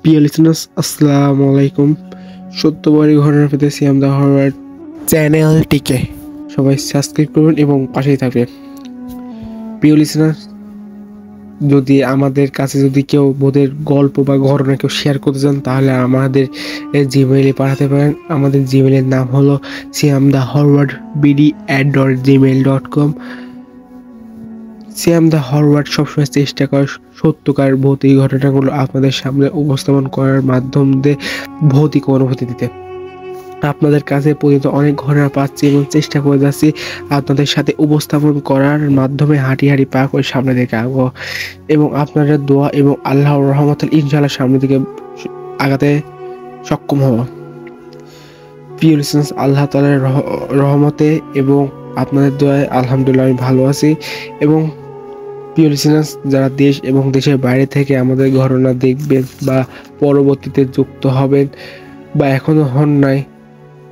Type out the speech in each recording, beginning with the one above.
প্রিয় লিসেনার্স, আসসালামু আলাইকুম। সত্যবাদী ঘটনা পেতে সিয়াম দা হরওয়ার্ড চ্যানেলটিকে সবাই সাবস্ক্রাইব করবেন এবং পাশেই থাকবেন। প্রিয় লিসেনার্স, যদি আমাদের কাছে কেউ বোধের গল্প বা ঘটনা কেউ শেয়ার করতে চান, তাহলে আমাদের জিমেইলে পাঠাতে পারেন। আমাদের জিমেইলের নাম হলো siamthehorwardbd@gmail.com। সিয়াম দা হরওয়ার্ড সবসময় চেষ্টা করে সত্যকার ভৌতিক ঘটনাগুলো আপনাদের সামনে উপস্থাপন করার মাধ্যম দিয়ে ভৌতিক অনুভূতি দিতে। আপনাদের কাছে পর্যন্ত অনেক ঘটনা পাচ্ছি এবং চেষ্টা করে যাচ্ছি আপনাদের সাথে উপস্থাপন করার মাধ্যমে হাঁটি পা করে সামনে দিকে আগো এবং আপনাদের দোয়া এবং আল্লাহর রহমতে ইনশাআল্লাহ সামনে দিকে আগাতে সক্ষম হব। প্রিয় লিসেনার্স, আল্লাহ তাআলার রহমতে এবং আপনাদের দোয়ায় আলহামদুলিল্লাহ আমি ভালো আছি। এবং প্রিয় লিসেনার্স, যারা দেশ এবং দেশের বাইরে থেকে আমাদের ঘটনা দেখবেন বা পরবর্তীতে যুক্ত হবেন বা এখনও হন নাই,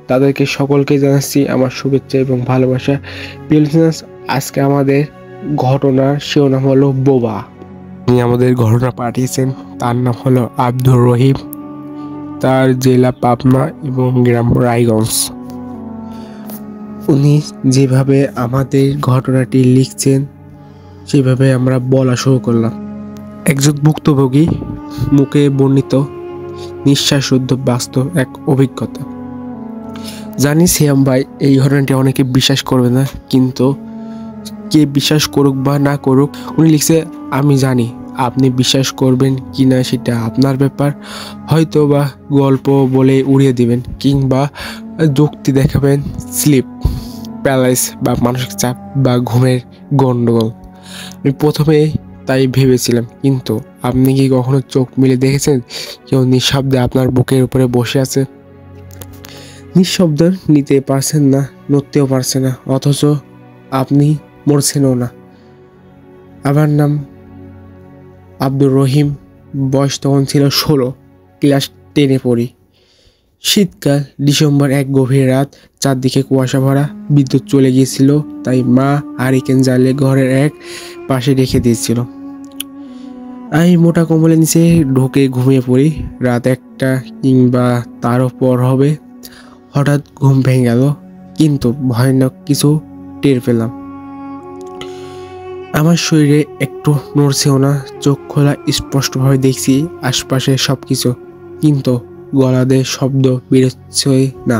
তাদেরকে সকলকে জানাচ্ছি আমার শুভেচ্ছা এবং ভালোবাসা। প্রিয় লিসেনার্স, আজকে আমাদের ঘটনার শিরোনাম হলো বোবা। তিনি আমাদের ঘটনা পাঠিয়েছেন, তার নাম হলো আব্দুর রহিম, তার জেলা পাবনা এবং গ্রাম রায়গঞ্জ। উনি যেভাবে আমাদের ঘটনাটি লিখছেন সেভাবে আমরা বলা শুরু করলাম। একজন ভুক্তভোগী মুখে বর্ণিত নিঃশ্বাসরুদ্ধ বাস্তব এক অভিজ্ঞতা। জানি সিয়াম ভাই এই ঘটনাটি অনেকে বিশ্বাস করবে না, কিন্তু কে বিশ্বাস করুক বা না করুক, উনি লিখছে, আমি জানি আপনি বিশ্বাস করবেন কি না সেটা আপনার ব্যাপার। হয়তো বা গল্প বলে উড়িয়ে দিবেন কিংবা যুক্তি দেখাবেন, স্লিপ প্যারালাইস বা মানসিক চাপ বা ঘুমের গন্ডগোল। আমি প্রথমে তাই ভেবেছিলাম, কিন্তু আপনি কি কখনো চোখ মিলে দেখেছেন কেউ নিঃশব্দে আপনার বুকের উপরে বসে আছে? নিঃশব্দ নিতে পারছেন না, নড়তেও পারছে না, অথচ আপনি মরছেনও না। আমার নাম আব্দুর রহিম, বয়স তখন ছিল 16, ক্লাস 10-এ পড়ি। শীতকাল, ডিসেম্বর, এক গভীর রাত, চারদিকে কুয়াশা ভরা। বিদ্যুৎ চলে গিয়েছিল, তাই মা হারিকেন জ্বালিয়ে ঘরের এক পাশে রেখে দিয়েছিল। আমি মোটা কম্বলের নিচে ঢুকে ঘুমিয়ে পড়ি। রাত 1টা কিংবা তারও পর হবে। হঠাৎ ঘুম ভেঙে গেল, কিন্তু ভয়ানক কিছু টের পেলাম। আমার শরীরে একটু নড়ছেও না, চোখ খোলা, স্পষ্টভাবে দেখছি আশপাশে সবকিছু, কিন্তু গলাতে শব্দ বেরোচ্ছে না।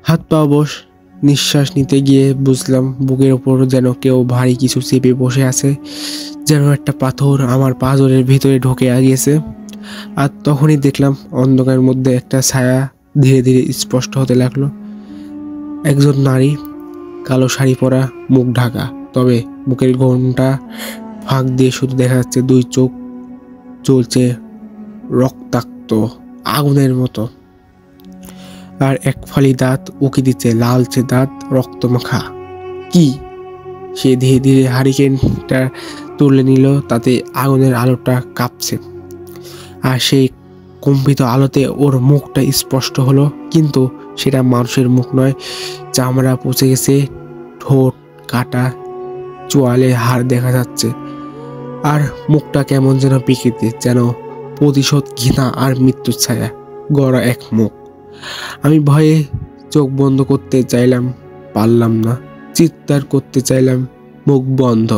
হাত পা বস। নিঃশ্বাস নিতে গিয়ে বুঝলাম বুকের ওপর যেন কেউ ভারী কিছু চেপে বসে আছে, যেন একটা পাথর আমার পাঁজরের ভিতরে ঢুকে গিয়েছে। আর তখনই দেখলাম অন্ধকারের মধ্যে একটা ছায়া ধীরে ধীরে স্পষ্ট হতে লাগলো। একজন নারী, কালো শাড়ি পরা, মুখ ঢাকা, তবে বুকের ঘোমটা ফাঁক দিয়ে শুধু দেখা যাচ্ছে 2 চোখ জ্বলছে রক্তাক্ত আগুনের মতো, আর এক ফালি দাঁত উকি দিচ্ছে, লালচে দাঁত, রক্তমাখা। কি? সে ধীরে ধীরে হারিকেনটা তুলে নিল, তাতে আগুনের আলোটা কাঁপছে, আর সেই কম্পিত আলোতে ওর মুখটা স্পষ্ট হলো, কিন্তু সেটা মানুষের মুখ নয়। চামড়া পচে গেছে, ঠোঁট কাটা, চোয়ালে হাড় দেখা যাচ্ছে, আর মুখটা কেমন যেন বিকৃতি, যেন প্রতিশোধ, ঘৃণা আর মৃত্যুর ছায়া গড়া এক মুখ। আমি ভয়ে চোখ বন্ধ করতে চাইলাম, পারলাম না। চিৎকার করতে চাইলাম, মুখ বন্ধ।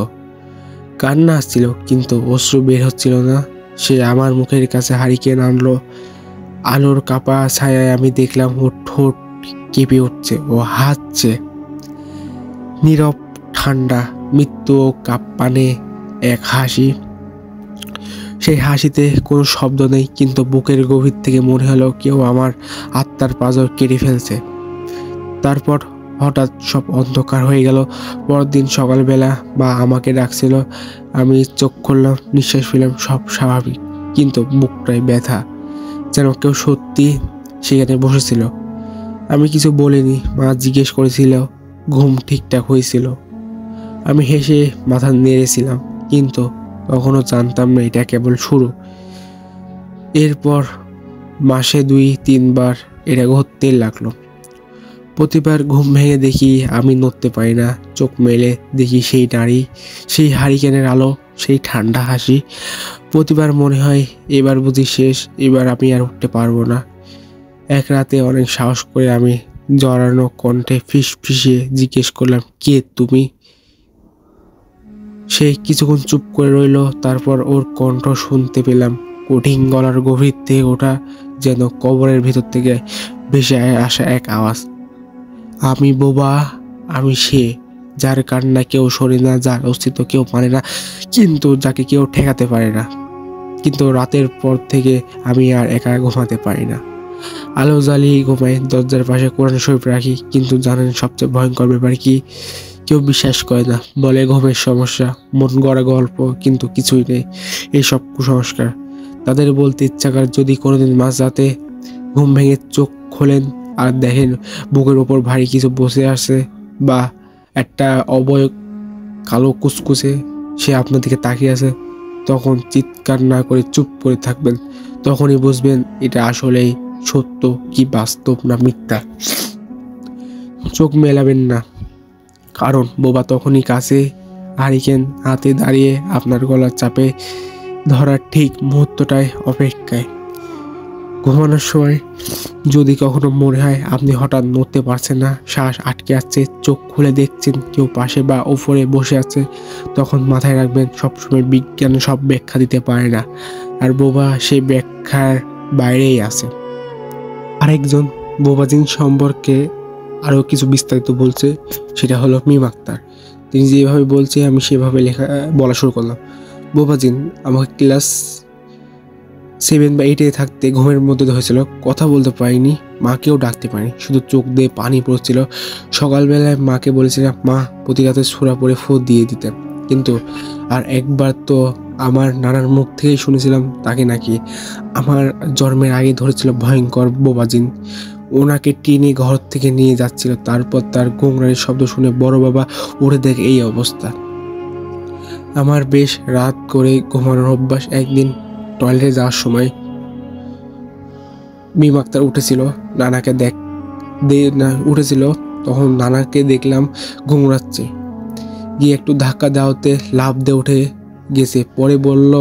কান্না আসছিল, কিন্তু অশ্রু বের হচ্ছিল না। সে আমার মুখের কাছে হারিকেন আনলো। আলোর কাপা ছায়ায় আমি দেখলাম ওর ঠোঁট কেঁপে উঠছে, ও হাসছে। নীরব, ঠান্ডা, মৃত্যু ও কাঁপানে এক হাসি। সেই হাসিতে কোনো শব্দ নেই, কিন্তু বুকের গভীর থেকে মনে হলো কেউ আমার আত্মার পাঁজর কেটে ফেলছে। তারপর হঠাৎ সব অন্ধকার হয়ে গেল। পরদিন সকালবেলা মা আমাকে ডাকছিল। আমি চোখ খুললাম, নিঃশ্বাস ফেললাম, সব স্বাভাবিক, কিন্তু বুকটায় ব্যথা, যেন কেউ সত্যি সেখানে বসেছিল। আমি কিছু বলিনি। মা জিজ্ঞেস করেছিল ঘুম ঠিকঠাক হয়েছিল। আমি হেসে মাথা নেড়েছিলাম, কিন্তু তখনও জানতাম না এটা কেবল শুরু। এরপর মাসে 2-3 বার এটা ঘটতে লাগলো। প্রতিবার ঘুম ভেঙে দেখি আমি নড়তে পারি না। চোখ মেলে দেখি সেই নারী, সেই হারিকেনের আলো, সেই ঠান্ডা হাসি। প্রতিবার মনে হয় এবার বুঝি শেষ, এবার আমি আর উঠতে পারবো না। এক রাতে অনেক সাহস করে আমি জড়ানো কণ্ঠে ফিসফিসিয়ে জিজ্ঞেস করলাম, কে তুমি? সে কিছুক্ষণ চুপ করে রইল, তারপর ওর কণ্ঠ শুনতে পেলাম, কঠিন গলার গভীর থেকে ওঠা, যেন কবরের ভিতর থেকে ভেসে আসা এক আওয়াজ। আমি বোবা, আমি সে যার কান্না কেউ শোনে না, যার অস্তিত্ব কেউ মানে না, কিন্তু যাকে কেউ ঠেকাতে পারে না। কিন্তু রাতের পর থেকে আমি আর একা ঘুমাতে পারি না। আলো জ্বালিয়ে ঘুমাই, দরজার পাশে কোরআন শরীফ রাখি। কিন্তু জানেন সবচেয়ে ভয়ঙ্কর ব্যাপার কি? কেউ বিশ্বাস করে না, বলে ঘুমের সমস্যা, মন গড়া গল্প, কিন্তু কিছুই নেই। এইসব কুসংস্কার। তাদের বলতে ইচ্ছা করে, যদি কোনোদিন মাঝরাতে ঘুম ভেঙে চোখ খোলেন আর দেখেন বুকের ওপর ভারী কিছু বসে আছে, বা একটা অবয়ব কালো কুচকুচে সে আপনার দিকে তাকিয়ে আছে, তখন চিৎকার না করে চুপ করে থাকবেন। তখনই বুঝবেন এটা আসলেই সত্য কি বাস্তব না মিথ্যা। চোখ মেলাবেন না, কারণ বোবা তখনই কাছে হারিকেন হাতে দাঁড়িয়ে আপনার গলার চাপে ধরার ঠিক মুহূর্তটায় অপেক্ষায়। ঘুমানোর সময় যদি কখনো মনে হয় আপনি হঠাৎ নড়তে পারছেন না, শ্বাস আটকে আছে, চোখ খুলে দেখছেন কেউ পাশে বা উপরে বসে আছে, তখন মাথায় রাখবেন সবসময় বিজ্ঞান সব ব্যাখ্যা দিতে পারে না, আর বোবা সেই ব্যাখ্যার বাইরেই আছে। আরেকজন বোবাজিন সম্পর্কে আরও কিছু বিস্তারিত বলছে, সেটা হলো মিম আক্তার। তিনি যেভাবে বলছে আমি সেভাবে বলা শুরু করলাম। বোবাজিন আমাকে ক্লাস 7 বা 8 থাকতে ঘুমের মধ্যে ধরেছিল, কথা বলতে পারিনি, মাকেও ডাকতে পারিনি, শুধু চোখ দিয়ে পানি পড়ছিল। সকালবেলায় মাকে বলেছিলাম মা প্রতি রাতে সূরা পড়ে ফু দিয়ে দিতে, কিন্তু আর একবার তো আমার নানার মুখ থেকেই শুনেছিলাম তাকে নাকি আমার জন্মের আগে ধরেছিল ভয়ঙ্কর বোবাজিন। ওনাকে টেনে ঘর থেকে নিয়ে যাচ্ছিল, তারপর তার গোংরানির শব্দ শুনে বড় বাবা উঠে দেখে এই অবস্থা। আমার বেশ রাত করে ঘুমানোর অভ্যাস। একদিন টয়লেটে যাওয়ার সময় মিম আক্তার উঠেছিল, নানাকে উঠেছিল, তখন নানাকে দেখলাম ঘুমড়াচ্ছে, গিয়ে একটু ধাক্কা দেওয়াতে লাফ দিয়ে উঠে গেছে। পরে বলল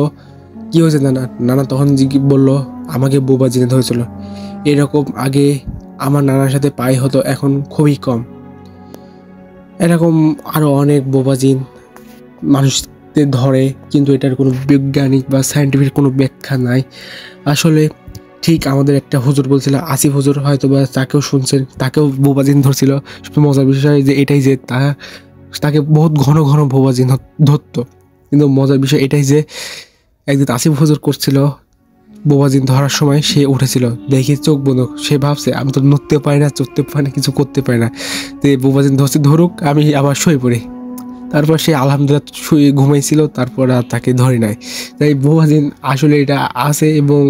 কি হয়েছে নানা? নানা তখন বলল আমাকে বোবা জিনে ধরেছিল। এরকম আগে আমার নানার সাথে পাই হতো, এখন খুবই কম। এরকম আরো অনেক বোবাজিন মানুষদের ধরে, কিন্তু এটার কোনো বৈজ্ঞানিক বা সায়েন্টিফিক কোনো ব্যাখ্যা নাই। আসলে ঠিক আমাদের একটা হুজুর বলছিল, আসিফ হুজুর, হয়তো বা তাকেও শুনছেন, তাকেও বোবাজিন ধরছিল। মজার বিষয় যে এটাই যে তাকে বহুত ঘন ঘন বোবাজিন ধরতো, কিন্তু মজার বিষয় এটাই যে একদিন আসিফ হুজুর করছিল বোবাজিন ধরার সময়, সে উঠেছিল, দেখে চোখ বন্ধ, সে ভাবছে আমি তো নড়তে পারি না, চড়তে পারি না, কিছু করতে পারি না, তো বোবাজিন ধরছে, ধরুক, আমি আবার শুয়ে পড়ি। তারপর সে আলহামদুলিল্লাহ শুয়ে ঘুমাইছিল, তারপর আর তাকে ধরে নাই। তাই বোবাজিন আসলে এটা আছে, এবং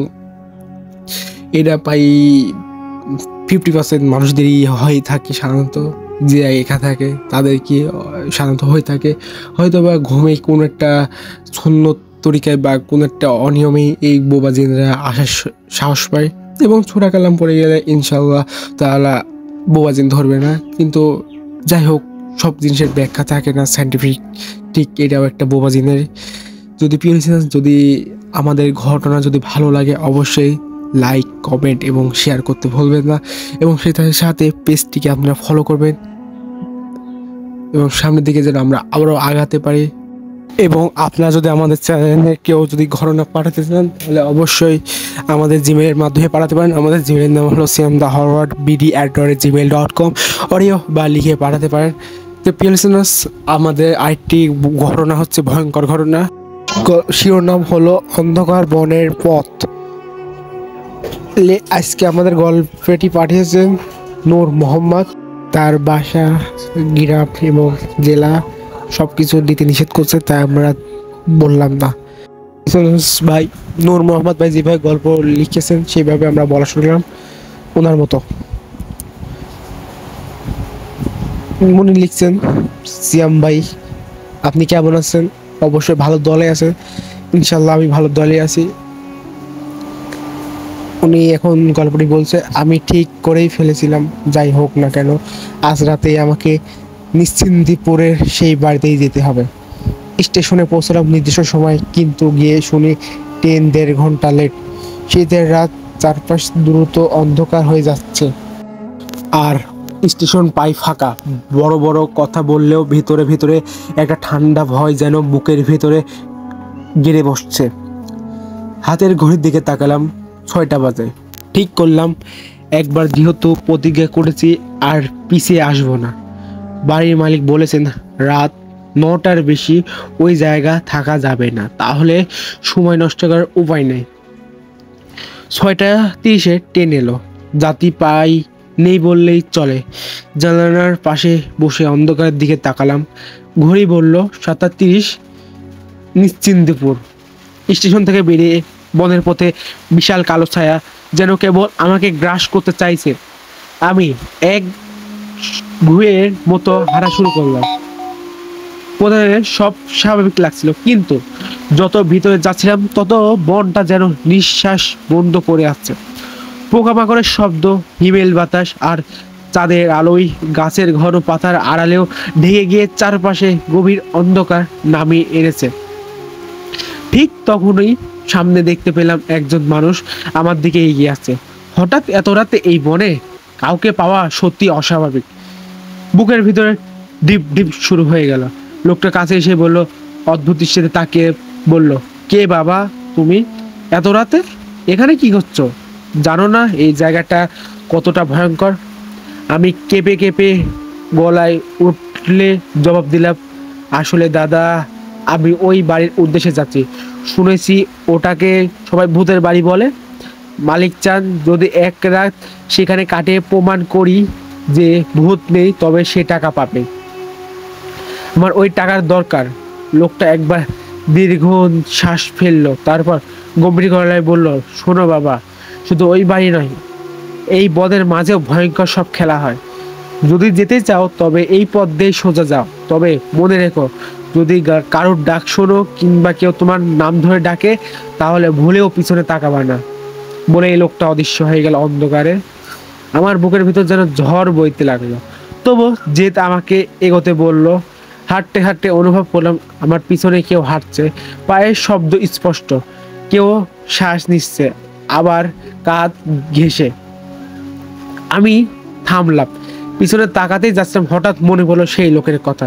এটা প্রায় 50% মানুষদেরই হয়ে থাকে সাধারণত, যে একা থাকে তাদের কি সাধারণত হয়ে থাকে। হয়তো বা ঘুমে কোনো একটা সুন্নত তরিকায় বা কোনো একটা অনিয়মে এই বোবাজিনরা আসার সাহস পায়, এবং ছোটা কালাম পড়ে গেলে ইনশাআল্লাহ তাআলা বোবাজিন ধরবে না। কিন্তু যাই হোক, সব জিনিসের ব্যাখ্যা থাকে না সায়েন্টিফিক, ঠিক এটাও একটা বোবাজিনের। যদি প্রিয় লিসেনার্স, যদি আমাদের ঘটনা যদি ভালো লাগে অবশ্যই লাইক, কমেন্ট এবং শেয়ার করতে ভুলবেন না, এবং সেটার সাথে পেজটিকে আপনারা ফলো করবেন, এবং সামনের দিকে যেন আমরা আবারও আগাতে পারি। এবং আপনারা যদি আমাদের চ্যানেলে কেউ যদি ঘটনা পাঠাতে চান, তাহলে অবশ্যই আমাদের জিমেইলের মাধ্যমে পাঠাতে পারেন। আমাদের জিমেইলের নাম হলো siamthehorror@bd@gmail.com, অডিও বা লিখে পাঠাতে পারেন। তো প্রিয় লিসেনার্স, আমাদের আরেকটি ঘটনা হচ্ছে ভয়ঙ্কর ঘটনা। শিরোনাম হলো অন্ধকার বনের পথ। আজকে আমাদের গল্পটি পাঠিয়েছেন নূর মোহাম্মদ। তার বাসা, গ্রাম এবং জেলা সব কিছু দিতে নিষেধ করছে, তাই আমরা বললাম না। ভাই নূর মোহাম্মদ ভাই যেভাবে গল্প লিখেছেন সেইভাবে আমরা বলা শুনলাম ওনার মতো। উনি লিখছেন, সিয়াম ভাই আপনি কেমন আছেন? অবশ্যই ভালো দলে আছেন। ইনশাল্লাহ আমি ভালো দলে আছি। উনি এখন গল্পটি বলছে, আমি ঠিক করেই ফেলেছিলাম, যাই হোক না কেন আজ রাতেই আমাকে নিশ্চিন্দিপুরের সেই বাড়িতেই যেতে হবে। স্টেশনে পৌঁছলাম নির্দিষ্ট সময়, কিন্তু গিয়ে শুনি ট্রেন 1.5 ঘন্টা লেট। শীতের রাত, চারপাশ দ্রুত অন্ধকার হয়ে যাচ্ছে আর স্টেশন পাই ফাঁকা। বড় বড় কথা বললেও ভিতরে ভিতরে একটা ঠান্ডা ভয় যেন বুকের ভিতরে গেড়ে বসছে। হাতের ঘড়ির দিকে তাকালাম, 6টা বাজে। ঠিক করলাম, একবার যেহেতু প্রতিজ্ঞা করেছি আর পিছিয়ে আসবো না। বাড়ির মালিক বলেছেন রাত 9টার বেশি ওই জায়গা থাকা যাবে না, তাহলে সময় নষ্ট করার উপায় নেই। 6টা 30-এ ট্রেন এলো। যাত্রী পাই নেই বললেই চলে। জানালার পাশে বসে অন্ধকারের দিকে তাকালাম। ঘড়ি বলল 7:30। নিশ্চিন্তপুর স্টেশন থেকে বেরিয়ে বনের পথে বিশাল কালো ছায়া যেন কেবল আমাকে গ্রাস করতে চাইছে। আমি এক ঘুয়ের মতো হাঁটা শুরু করলাম। প্রথমে সব স্বাভাবিক লাগছিল, কিন্তু যত ভিতরে যাচ্ছিলাম তত বনটা যেন নিঃশ্বাস বন্ধ করে আসছে। পোকামাকড়ের শব্দ, হিমেল বাতাস আর চাঁদের আলোয় গাছের ঘন পাতার আড়ালেও ঢেকে গিয়ে চারপাশে গভীর অন্ধকার নামিয়ে এনেছে। ঠিক তখনই সামনে দেখতে পেলাম একজন মানুষ আমার দিকে এগিয়ে আসছে। হঠাৎ এত রাতে এই বনে কাউকে পাওয়া সত্যি অস্বাভাবিক। বুকের ভিতরে ডিপ ডিপ শুরু হয়ে গেল। লোকটা কাছে এসে বলল, অদ্ভুত দৃষ্টিতে তাকিয়ে বলল, কে বাবা তুমি? এত রাতে এখানে কি করছো? জানো না এই জায়গাটা কতটা ভয়ঙ্কর? আমি কেঁপে কেঁপে গলায় উঠলে জবাব দিলাম, আসলে দাদা, আমি ওই বাড়ির উদ্দেশ্যে যাচ্ছি। শুনেছি ওটাকে সবাই ভূতের বাড়ি বলে। মালিক চান যদি এক রাত সেখানে কাটিয়ে প্রমাণ করি যে ভূত নেই, তবে সে টাকা পাবে। আমার ওই টাকার দরকার। লোকটা একবার দীর্ঘ শ্বাস ফেললো, তারপর গম্ভীর গলায় বলল, শোনো বাবা, শুধু ওই বাড়ি নয়, এই বনের মাঝেও ভয়ঙ্কর সব খেলা হয়। যদি যেতে চাও তবে এই পথ দিয়ে সোজা যাও, তবে মনে রেখো যদি কারোর ডাক শোনো কিংবা কেউ তোমার নাম ধরে ডাকে, তাহলে ভুলেও পিছনে তাকাবা না। বলে এই লোকটা অদৃশ্য হয়ে গেল অন্ধকারে। আমার বুকের ভিতর যেন ঝড় বইতে লাগলো। তবু জেদ আমাকে এগোতে বলল। হাঁটতে হাঁটতে অনুভব করলাম আমার পিছনে কেউ হাঁটছে। পায়ের শব্দ স্পষ্ট, কেউ শ্বাস নিচ্ছে, আবার কাঁধ ঘেঁষে। আমি থামলাম, পিছনে তাকাতেই যাচ্ছিলাম। হঠাৎ মনে পড়লো সেই লোকের কথা।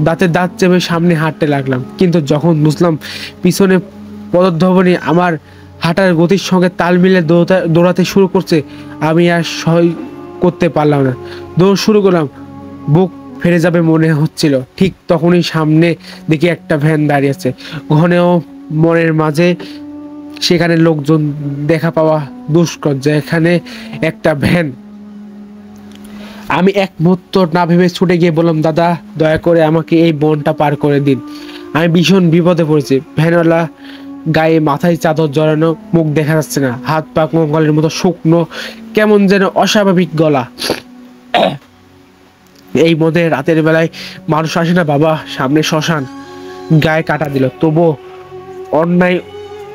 দাঁতে দাঁত চেপে সামনে হাঁটতে লাগলাম, কিন্তু যখন বুঝলাম পিছনে পদধ্বনি আমার হাঁটার গতির সঙ্গে তাল মিলে দৌড়াতে শুরু করছে, আমি আর সহ্য করতে পারলাম না। দৌড় শুরু করলাম। বুক ফেরে যাবে মনে হচ্ছিল। ঠিক তখনই সামনে দেখি একটা ভ্যান দাঁড়িয়ে আছে, ঘনেও মনের মাঝে। সেখানে লোকজন দেখা পাওয়া দুষ্কর, যেখানে একটা ভ্যান। আমি এক মুহূর্ত না ভেবে ছুটে গিয়ে বললাম, দাদা, দয়া করে আমাকে এই বনটা পার করে দিন। আমি ভীষণ বিপদে পড়েছি। ভ্যানওয়ালা গায়ে মাথায় চাদর জড়ানো, মুখ দেখা যাচ্ছে না, হাত পা কঙ্কালের মতো শুকনো, কেমন যেন অস্বাভাবিক গলা। এই মধ্যে রাতের বেলায় মানুষ আসে না বাবা, সামনে শ্মশান। গায়ে কাটা দিল, তবু অন্যায়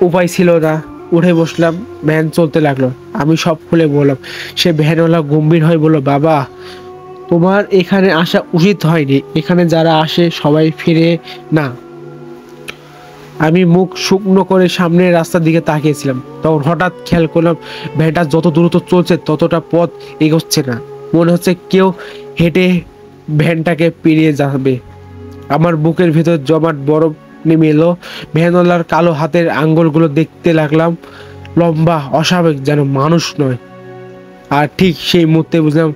উপায় ছিল না। উঠে বসলাম, ভ্যান চলতে লাগলো। আমি সব খুলে বললাম। সে ভ্যানওয়ালা গম্ভীর হয়ে বলল, বাবা, তোমার এখানে আসা উচিত হয়নি। এখানে যারা আসে সবাই ফিরে না। আমি মুখ শুকনো করে সামনের রাস্তার দিকে তাকিয়েছিলাম। তখন হঠাৎ খেয়াল করলাম ভ্যানটা যত দ্রুত চলছে ততটা পথ এগোচ্ছে না। মনে হচ্ছে কেউ হেঁটে ভ্যানটাকে পেরিয়ে যাবে। আমার বুকের ভেতর জমাট বরফ নেমে এলো। ভ্যানওয়ালার কালো হাতের আঙ্গুলগুলো দেখতে লাগলাম, লম্বা, অস্বাভাবিক, যেন মানুষ নয়। আর ঠিক সেই মুহূর্তে বুঝলাম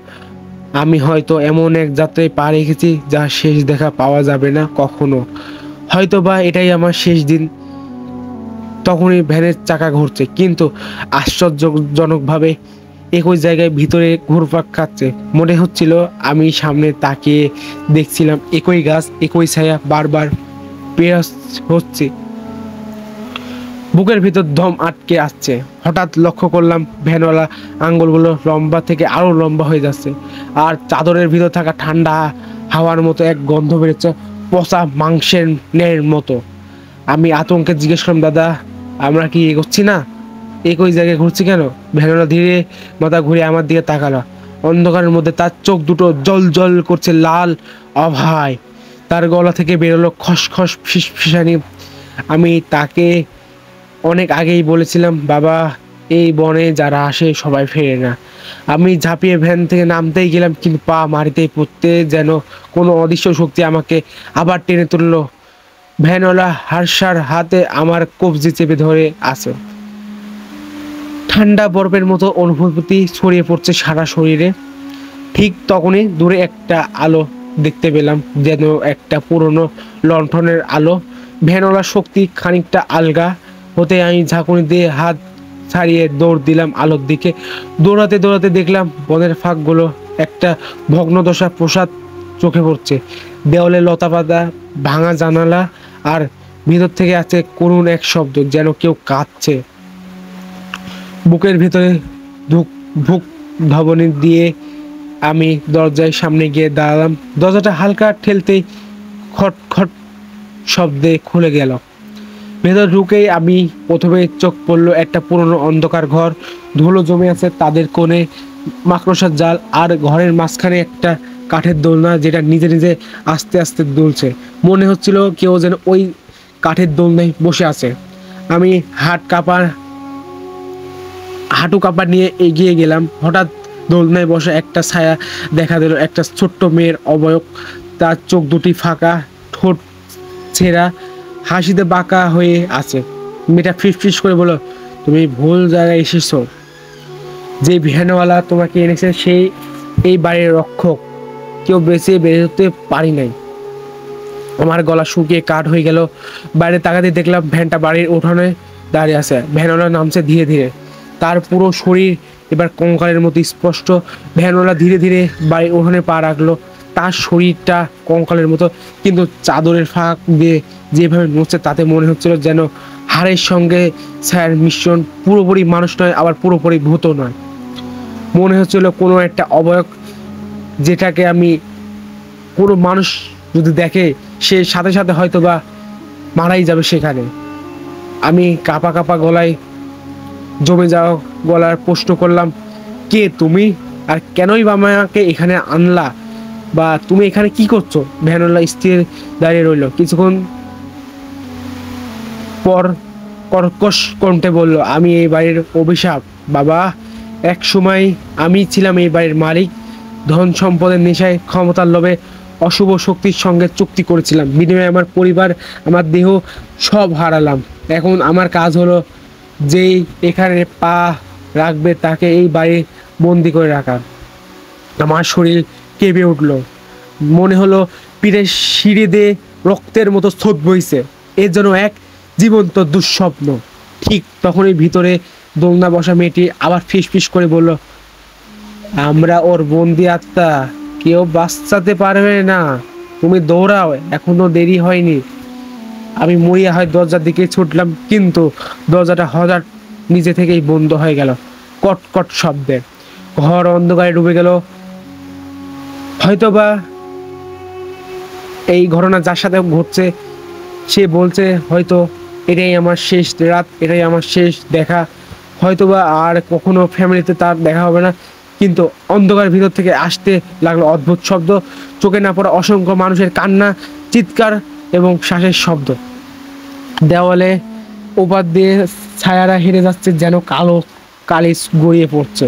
আমি হয়তো এমন এক যাত্রায় পা রেখেছি যা শেষ দেখা পাওয়া যাবে না কখনো। হয়তো বা এটাই আমার শেষ দিন। তখনই ভ্যানের চাকা ঘুরছে, কিন্তু আশ্চর্যজনকভাবে একই জায়গায় ভিতরে ঘুরপাক খাচ্ছে। মনে হচ্ছিল আমি সামনে তাকিয়ে দেখছিলাম একই গাছ, একই ছায়া বারবার পেরাস হচ্ছে। বুকের ভিতর দম আটকে আসছে। হঠাৎ লক্ষ্য করলাম ভ্যানওয়ালা আঙ্গুলগুলো লম্বা থেকে আরো লম্বা হয়ে যাচ্ছে, আর চাদরের ভিতর থাকা ঠান্ডা হাওয়ার মতো এক গন্ধ বেরোচ্ছে, পচা মাংসের ন্যায়ের মতো। আমি আতঙ্কে জিজ্ঞেস করলাম, দাদা, আমরা কি এগোচ্ছি না? একই জায়গায় ঘুরছি কেন? ভ্যানওয়ালা ধীরে মাথা ঘুরে আমার দিকে তাকালো। অন্ধকারের মধ্যে তার চোখ দুটো জল জল করছে, লাল, অভয়, তার গলা থেকে বেরোলো খসখস ফিসফিসানি। আমি তাকে অনেক আগেই বলেছিলাম, বাবা, এই বনে যারা আসে সবাই ফেরে না। আমি ঝাঁপিয়ে ভ্যান থেকে নামতেই গেলাম, কিন্তু পা মারিতেই পড়তে যেন কোনো অদৃশ্য শক্তি আমাকে আবার টেনে তুললো। ভ্যানওয়ালা হারসার হাতে আমার কবজি চেপে ধরে আছে। ঠান্ডা বরফের মতো অনুভূতি ছড়িয়ে পড়ছে সারা শরীরে। ঠিক তখনই দূরে একটা আলো দেখতে পেলাম, যেন একটা পুরনো লণ্ঠনের আলো। ভ্যানওয়ালার শক্তি খানিকটা আলগা হতে আমি ঝাঁকুনি দিয়ে হাত ছাড়িয়ে দৌড় দিলাম আলোর দিকে। দৌড়াতে দৌড়াতে দেখলাম বনের ফাঁকগুলো একটা ভগ্নদশা প্রসাদ চোখে পড়ছে। দেওয়ালে লতাপাতা, ভাঙা জানালা, আর ভিতর থেকে আছে করুণ এক শব্দ, যেন কেউ কাঁদছে। বুকের ভিতরে ধুক ভুক ধবনি দিয়ে আমি দরজার সামনে গিয়ে দাঁড়ালাম। দরজাটা হালকা ঠেলতেই খট খট শব্দে খুলে গেল। ভেতর ঢুকেই আমি প্রথমে চোখ পড়লো একটা পুরনো অন্ধকার ঘর। ধুলো জমে আছে তাদের কোণে, মাকড়সার জাল, আর ঘরের মাঝখানে একটা কাঠের দোলনা, যেটা নিজে নিজে আস্তে আস্তে দুলছে। মনে হচ্ছিল কেউ যেন ওই কাঠের দোলনায় বসে আছে। আমি হাঁটু কাপা নিয়ে এগিয়ে গেলাম। হঠাৎ দোলনায় বসে একটা ছায়া দেখা দিল, একটা ছোট্ট মেয়ের অবয়ব। তার চোখ দুটি ফাঁকা, ঠোঁট ছেঁড়া, হাসিতে বাঁকা হয়ে আছে। মেয়েটা ফিসফিস করে বলল, তুমি ভুল জায়গায় এসেছো। যে ভ্যানওয়ালা তোমাকে এনেছে সেই এই বাড়ির রক্ষক। কেউ বেঁচে বেরোতে পারি নাই। আমার গলা শুকিয়ে কাঠ হয়ে গেল। বাইরে তাকাতে দেখলাম ভ্যানটা বাড়ির উঠোনে দাঁড়িয়ে আছে। ভ্যানওয়ালা নামছে ধীরে ধীরে। তার পুরো শরীর এবার কঙ্কালের মতো স্পষ্ট। ভ্যানওয়ালা ধীরে ধীরে বাড়ির উঠোনে পা রাখলো। তার শরীরটা কঙ্কালের মতো, কিন্তু চাদরের ফাঁক দিয়ে যেভাবে নড়ছে তাতে মনে হচ্ছিল যেন হাড়ের সঙ্গে ছায়ার মিশ্রণ। পুরোপুরি মানুষ নয়, আবার পুরোপুরি ভূত নয়। মনে হচ্ছিল কোনো একটা অবয়ব, যেটাকে আমি কোনো মানুষ যদি দেখে সে সাথে সাথে হয়তো বা মারাই যাবে সেখানে। আমি কাঁপা কাঁপা গলায় জমে যাওয়া গলার প্রশ্ন করলাম, কে তুমি, আর কেনই বা আমাকে এখানে আনলা, বা তুমি এখানে কি করছো? ভ্যানওয়ালা স্থির দাঁড়িয়ে রইল। কিছুক্ষণ পর কর্কশ কণ্ঠে বলল, আমি এই বাড়ির অভিশাপ বাবা। এক সময় আমি ছিলাম এই বাড়ির মালিক। ধন সম্পদের নেশায়, ক্ষমতার লোভে, অশুভ শক্তির সঙ্গে চুক্তি করেছিলাম। বিনিময়ে আমার পরিবার, আমার দেহ সব হারালাম। এখন আমার কাজ হলো যেই এখানে পা রাখবে তাকে এই বাড়ি বন্দি করে রাখা। আমার শরীর কেঁপে উঠল। মনে হলো পিঠের সিঁড়ি দিয়ে রক্তের মতো স্রোত বইছে। এর জন্য এক জীবন্ত দুঃস্বপ্ন। ঠিক তখনই ভিতরে দোলনা বসা মেয়েটি আবার ফিসফিস করে বলল, আমরা ওর বন্দি আত্মা, কেউ বাঁচাতে পারবে না। তুমি দৌড়াও, এখনো দেরি হয়নি। আমি মরিয়া হয় দরজার দিকে ছুটলাম, কিন্তু দরজাটা হঠাৎ নিজে থেকেই বন্ধ হয়ে গেল কটকট শব্দে। ঘর অন্ধকারে ডুবে গেল। হয়তোবা এই ঘটনা যার সাথে ঘটছে সে বলছে, হয়তো এটাই আমার শেষ রাত, এটাই আমার শেষ দেখা। হয়তোবা আর কখনো ফ্যামিলিতে তার দেখা হবে না। কিন্তু অন্ধকার ভিতর থেকে আসতে লাগলো অদ্ভুত শব্দ, চোখে না পড়া অসংখ্য মানুষের কান্না, চিৎকার এবং শ্বাসের শব্দ। দেওয়ালে ওপার দিয়ে ছায়ারা হেরে যাচ্ছে, যেন কালো কালিজ গড়িয়ে পড়ছে।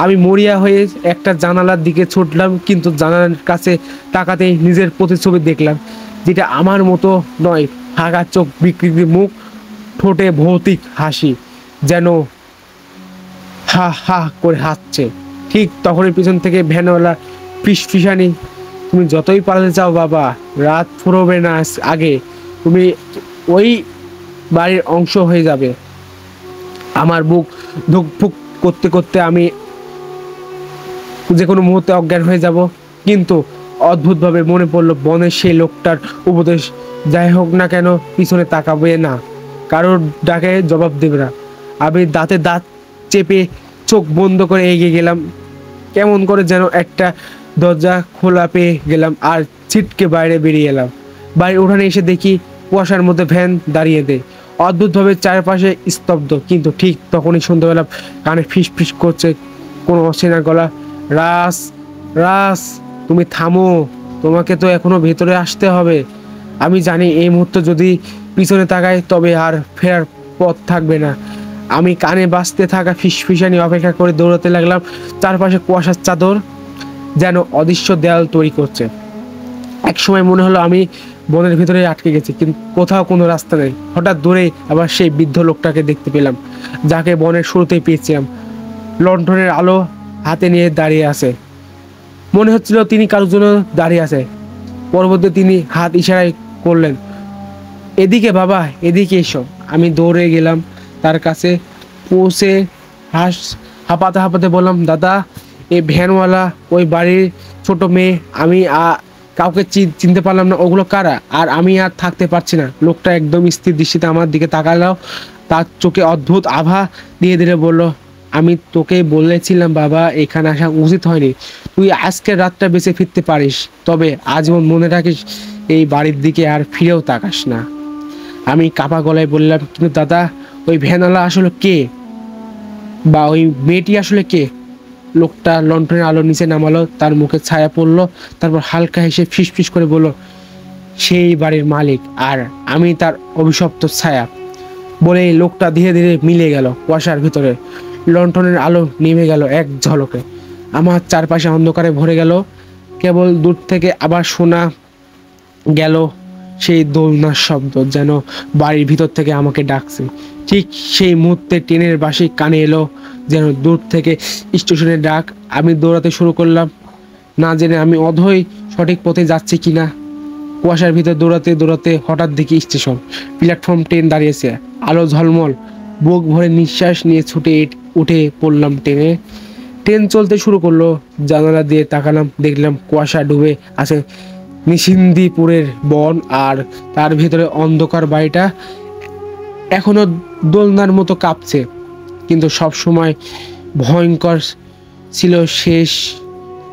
আমি মরিয়া হয়ে একটা জানালার দিকে ছুটলাম, কিন্তু জানালার কাছে তাকাতেই নিজের প্রতিচ্ছবি দেখলাম, যেটা আমার মতো নয়। ফাঁকা চোখ, বিকৃতি মুখ, ঠোঁটে ভৌতিক হাসি, যেন হা হা করে হাসছে। ঠিক তখনই পিছন থেকে ভ্যানওয়ালা ফিসফিসানি, তুমি যতই পালাতে চাও বাবা, রাত ফুরোবে না আগে তুমি ওই বাড়ির অংশ হয়ে যাবে। আমার বুক ধুকফুক করতে করতে আমি যে কোনো মুহূর্তে অজ্ঞান হয়ে যাব। কিন্তু অদ্ভুতভাবে মনে পড়লো বনের সেই লোকটার উপদেশ, যাই হোক না কেন পিছনে তাকাবে না, কারোর ডাকে জবাব দেবে না। আমি দাঁতে দাঁত চেপে চোখ বন্ধ করে এগিয়ে গেলাম। কেমন করে যেন একটা দরজা খোলা পেয়ে গেলাম, আর ছিটকে বাইরে বেরিয়ে এলাম। বাড়ির উঠানে এসে দেখি কুয়াশার মধ্যে ভ্যান দাঁড়িয়ে দেয়। অদ্ভুতভাবে চারপাশে স্তব্ধ, কিন্তু ঠিক তখনই শুনতে পেলাম কানে ফিস ফিস করছে কোনো অচেনা গলা, রাস রাস, তুমি থামো, তোমাকে তো এখনো ভেতরে আসতে হবে। আমি জানি এই মুহূর্তে যদি পিছনে তাকাই তবে আর ফেরার পথ থাকবে না। আমি কানে বাজতে থাকা ফিসফিসানি অপেক্ষা করে দৌড়াতে লাগলাম। চারপাশে কুয়াশার চাদর যেন অদৃশ্য দেয়াল তৈরি করছে। এক সময় মনে হলো আমি বনের ভিতরে আটকে গেছি, কিন্তু কোথাও কোনো রাস্তা নেই। হঠাৎ দূরে আবার সেই বৃদ্ধ লোকটাকে দেখতে পেলাম, যাকে বনের শুরুতেই পেয়েছিলাম। লণ্ঠনের আলো হাতে নিয়ে দাঁড়িয়ে আছে। মনে হচ্ছিল তিনি কারোর জন্য দাঁড়িয়ে আছে। পরবর্তী তিনি হাত ইশারায় করলেন, এদিকে বাবা, এদিকে এসো। আমি দৌড়ে গেলাম তার কাছে। পৌঁছে হাঁপাতে হাঁপাতে বললাম, দাদা, এই ভ্যানওয়ালা, ওই বাড়ির ছোট মেয়ে, আমি কাউকে চিনতে পারলাম না। ওগুলো কারা? আর আমি আর থাকতে পারছি না। লোকটা একদম স্থির দৃষ্টিতে আমার দিকে তাকালো। তার চোখে অদ্ভুত আভা দিয়ে দিলে বলল, আমি তোকে বলেছিলাম বাবা, এখানে আসা উচিত হয়নি। তুই আজকের রাতটা বেঁচে ফিরতে পারিস, তবে আজীবন মনে রাখিস এই বাড়ির দিকে আর ফিরেও তাকাস না। আমি কাপা গলায় বললাম, কিন্তু দাদা, ওই ভ্যানওয়ালা আসলে কে, বা ওই মেয়েটি আসলে কে? লোকটা লণ্ঠনের আলো নিচে নামালো, তার মুখে ছায়া পড়লো, তারপর হালকা হেসে ফিসফিস করে বলল, সেই বাড়ির মালিক, আর আমি তার অভিশপ্ত ছায়া। বলে লোকটা ধীরে ধীরে মিলে গেল কুয়াশার ভিতরে। লণ্ঠনের আলো নেমে গেল এক ঝলকে। আমার চারপাশে অন্ধকারে ভরে গেল। কেবল দূর থেকে আবার শোনা গেল সেই দোলনার শব্দ, যেন বাড়ির ভিতর থেকে আমাকে ডাকছে। ঠিক সেই মুহূর্তে ট্রেনের বাঁশি কানে এলো, যেন দূর থেকে স্টেশনের ডাক। আমি দৌড়াতে শুরু করলাম, না জেনে আমি অধৈ সঠিক পথে যাচ্ছি কিনা। কুয়াশার ভিতর দৌড়াতে দৌড়াতে হঠাৎ দেখি স্টেশন, প্ল্যাটফর্ম, ট্রেন দাঁড়িয়েছে, আলো ঝলমল। বুক ভরে নিঃশ্বাস নিয়ে ছুটে উঠে পড়লাম ট্রেনে। ট্রেন চলতে শুরু করলো। জানালা দিয়ে তাকালাম, দেখলাম কুয়াশা ডুবে আছে নিশিন্দিপুরের বন, আর তার ভিতরে অন্ধকার বাড়িটা এখনো দোলনার মতো কাঁপছে। কিন্তু সব সময় ভয়ঙ্কর ছিল শেষ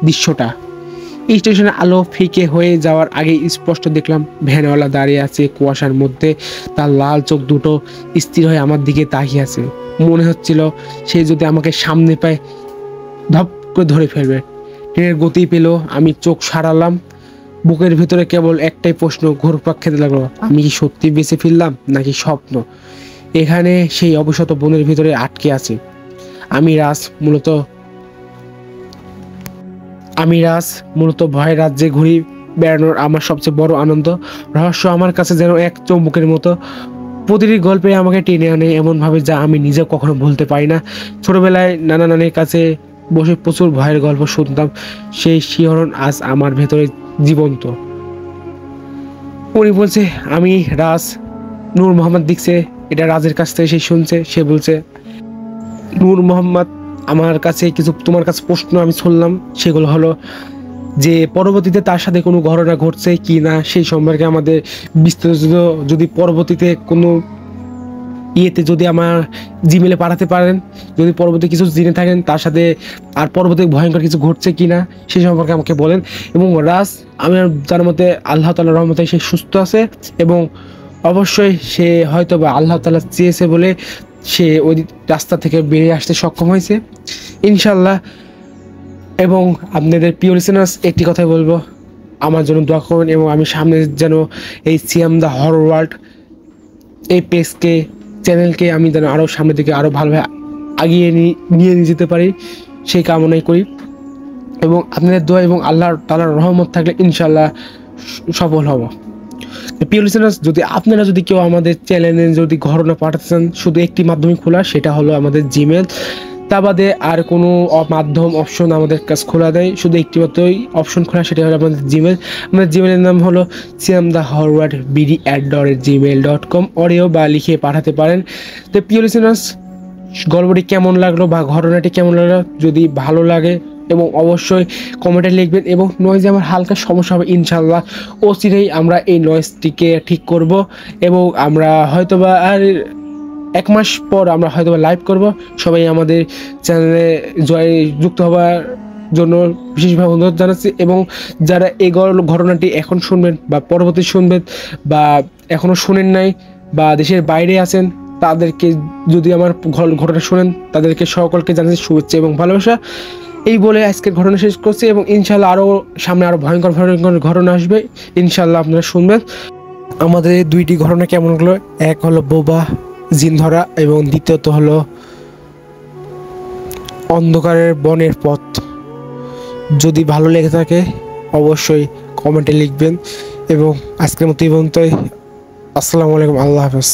দৃশ্যটা। স্টেশনে আলো ফিকে হয়ে যাওয়ার আগে স্পষ্ট দেখলাম ভ্যানওয়ালা দাঁড়িয়ে আছে কুয়াশার মধ্যে। তার লাল চোখ দুটো স্থির হয়ে আমার দিকে তাকিয়ে আছে। মনে হচ্ছিল সে যদি আমাকে সামনে পায় ধপ করে ধরে ফেলবে। ট্রেনের গতি পেল, আমি চোখ সারালাম। বুকের ভিতরে কেবল একটাই প্রশ্ন ঘুরপাক খেতে লাগলো, আমি কি সত্যি বেঁচে ফিরলাম নাকি স্বপ্ন? এখানে সেই অবশত বনের ভিতরে আটকে আছে আমি রাজ মূলত ভয়ের রাজ্যে ঘুরি বেড়ানোর আমার সবচেয়ে বড় আনন্দ। রহস্য আমার কাছে যেন এক চৌম্বকের মতো, প্রতিটি গল্পে আমাকে টেনে আনে এমনভাবে যা আমি নিজে কখনো ভুলতে পারি না। ছোটবেলায় নানা নানির কাছে বসে প্রচুর ভয়ের গল্প শুনতাম, সেই শিহরণ আজ আমার ভেতরে জীবন্ত। উনি বলছে, আমি রাজ। নূর মোহাম্মদ দেখছে এটা রাজের কাছ থেকে সে শুনছে। সে বলছে, নূর মোহাম্মদ, আমার কাছে কিছু তোমার কাছে প্রশ্ন আমি শুনলাম। সেগুলো হলো যে পরবর্তীতে তার সাথে কোনো ঘটনা ঘটছে কি না সেই সম্পর্কে আমাদের বিস্তারিত যদি পরবর্তীতে কোনো ইয়েতে যদি আমার জিমেলে পাঠাতে পারেন, যদি পরবর্তী কিছু জেনে থাকেন তার সাথে আর পরবর্তী ভয়ঙ্কর কিছু ঘটছে কিনা সেই সম্পর্কে আমাকে বলেন। এবং রাজ, আমি যার মতে আল্লাহ তাআলার রহমতে সে সুস্থ আছে, এবং অবশ্যই সে হয়তো বা আল্লাহ তাআলা চেয়েছে বলে সে ওই রাস্তা থেকে বেরিয়ে আসতে সক্ষম হয়েছে ইনশাল্লাহ। এবং আপনাদের প্রিয় লিসেনার্স, একটি কথাই বলবো, আমার জন্য দোয়া করবেন, এবং আমি সামনে যেন এই সিয়াম দ্য হরর ওয়ার্ল্ড এই পেজকে, চ্যানেলকে আমি যেন আরও সামনের দিকে আরও ভালোভাবে আগিয়ে নিয়ে যেতে পারি সেই কামনাই করি। এবং আপনাদের দোয়া এবং আল্লাহ তাআলার রহমত থাকলে ইনশাল্লাহ সফল হব। প্রিয় লিসেনার্স, যদি আপনারা যদি কেউ আমাদের চ্যানেলে যদি ঘটনা পাঠাতে চান, শুধু একটি মাধ্যমে খোলা, সেটা হলো আমাদের জিমেল। তা বাদে আর কোনো মাধ্যম অপশন আমাদের কাছে খোলা দেয়, শুধু একটি মাত্রই অপশন খোলা, সেটা হলো আমাদের জিমেল। আমাদের জিমেলের নাম হলো siamthehorror@gmail.com। অডিও বা লিখে পাঠাতে পারেন। তো প্রিয় লিসেনার্স, গল্পটি কেমন লাগলো বা ঘটনাটি কেমন লাগলো, যদি ভালো লাগে এবং অবশ্যই কমেন্টে লিখবেন। এবং নয়েজে আমার হালকা সমস্যা হবে, ইনশাল্লাহ অচিরেই আমরা এই নয়েজটিকে ঠিক করব, এবং আমরা হয়তোবা আর 1 মাস পর আমরা হয়তোবা লাইভ করব। সবাই আমাদের চ্যানেলে যুক্ত হওয়ার জন্য বিশেষভাবে অনুরোধ জানাচ্ছি। এবং যারা এই ঘটনাটি এখন শুনবেন বা পরবর্তী শুনবেন, বা এখনও শুনেন নাই বা দেশের বাইরে আছেন, তাদেরকে যদি আমার ঘটনা শোনেন, তাদেরকে সকলকে জানাচ্ছি শুভেচ্ছা এবং ভালোবাসা। এই বলে আজকের ঘটনা শেষ করছি, এবং ইনশাল্লাহ আরও সামনে আরও ভয়ঙ্কর ভয়ঙ্কর ঘটনা আসবে, ইনশাল্লাহ আপনারা শুনবেন। আমাদের এই দুইটি ঘটনা কেমন হলো, এক হলো বোবা জিন ধরা, এবং দ্বিতীয়ত হলো অন্ধকারের বনের পথ। যদি ভালো লেগে থাকে অবশ্যই কমেন্টে লিখবেন, এবং আজকের মতো এই পর্যন্তই। আসসালামু আলাইকুম, আল্লাহ হাফেজ।